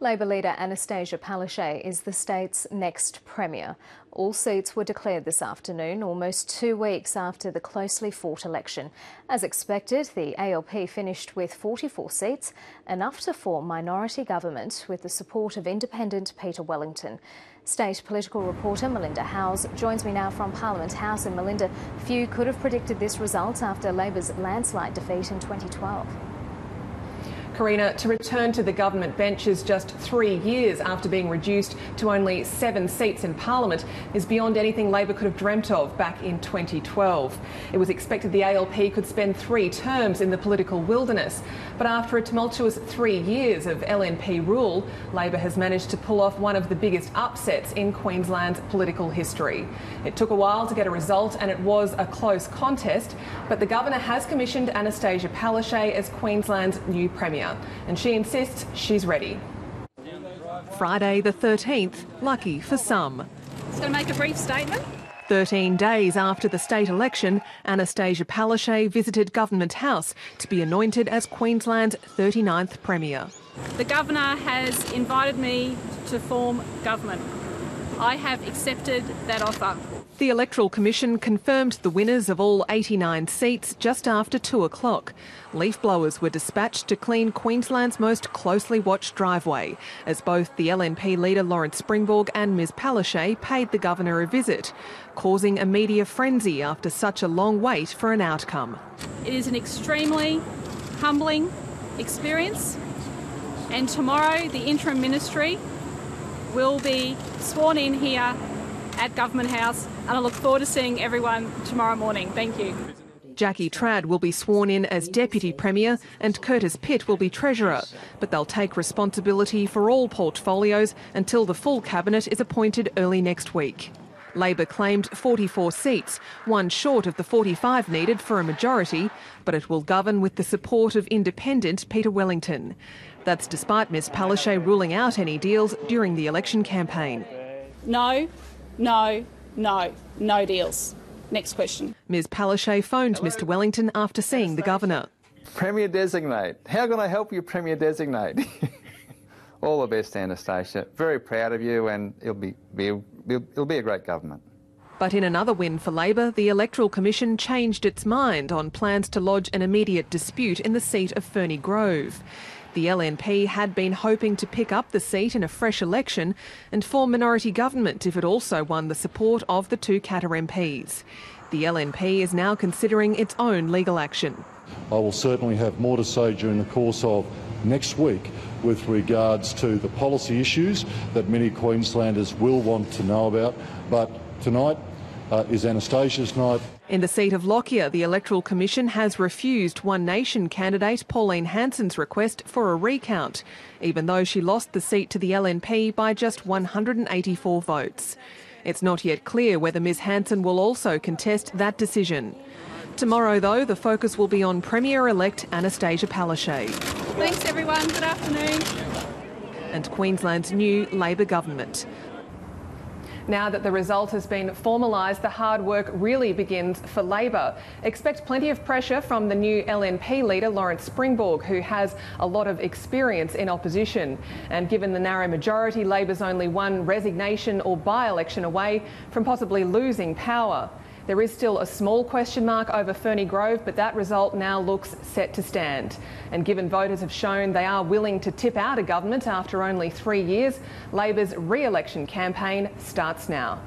Labor leader Annastacia Palaszczuk is the state's next premier. All seats were declared this afternoon, almost 2 weeks after the closely fought election. As expected, the ALP finished with 44 seats, enough to form minority government with the support of independent Peter Wellington. State political reporter Melinda Howes joins me now from Parliament House. And Melinda, few could have predicted this result after Labor's landslide defeat in 2012. Karina, to return to the government benches just 3 years after being reduced to only 7 seats in Parliament is beyond anything Labor could have dreamt of back in 2012. It was expected the ALP could spend 3 terms in the political wilderness, but after a tumultuous 3 years of LNP rule, Labor has managed to pull off one of the biggest upsets in Queensland's political history. It took a while to get a result and it was a close contest, but the Governor has commissioned Annastacia Palaszczuk as Queensland's new Premier, and she insists she's ready. Friday the 13th, lucky for some. Just going to make a brief statement. 13 days after the state election, Annastacia Palaszczuk visited Government House to be anointed as Queensland's 39th Premier. The Governor has invited me to form government. I have accepted that offer. The Electoral Commission confirmed the winners of all 89 seats just after 2 o'clock. Leaf blowers were dispatched to clean Queensland's most closely watched driveway, as both the LNP leader Lawrence Springborg and Ms Palaszczuk paid the Governor a visit, causing a media frenzy after such a long wait for an outcome. It is an extremely humbling experience, and tomorrow the interim ministry will be sworn in here at Government House, and I look forward to seeing everyone tomorrow morning. Thank you. Jackie Trad will be sworn in as Deputy Premier and Curtis Pitt will be Treasurer, but they'll take responsibility for all portfolios until the full Cabinet is appointed early next week. Labor claimed 44 seats, one short of the 45 needed for a majority, but it will govern with the support of independent Peter Wellington. That's despite Ms Palaszczuk ruling out any deals during the election campaign. No deals. Next question. Ms Palaszczuk phoned Mr Wellington after seeing the Governor. Premier Designate. How can I help you, Premier Designate? All the best, Annastacia. Very proud of you, and it'll be a great government. But in another win for Labor, the Electoral Commission changed its mind on plans to lodge an immediate dispute in the seat of Ferny Grove. The LNP had been hoping to pick up the seat in a fresh election and form minority government if it also won the support of the 2 Katter MPs. The LNP is now considering its own legal action. I will certainly have more to say during the course of next week with regards to the policy issues that many Queenslanders will want to know about, but tonight is Annastacia's night. In the seat of Lockyer, the Electoral Commission has refused One Nation candidate Pauline Hanson's request for a recount, even though she lost the seat to the LNP by just 184 votes. It's not yet clear whether Ms Hanson will also contest that decision. Tomorrow, though, the focus will be on Premier-elect Annastacia Palaszczuk. Thanks, everyone. Good afternoon. And Queensland's new Labor government. Now that the result has been formalised, the hard work really begins for Labor. Expect plenty of pressure from the new LNP leader, Lawrence Springborg, who has a lot of experience in opposition. And given the narrow majority, Labor's only one resignation or by-election away from possibly losing power. There is still a small question mark over Ferny Grove, but that result now looks set to stand. And given voters have shown they are willing to tip out a government after only 3 years, Labor's re-election campaign starts now.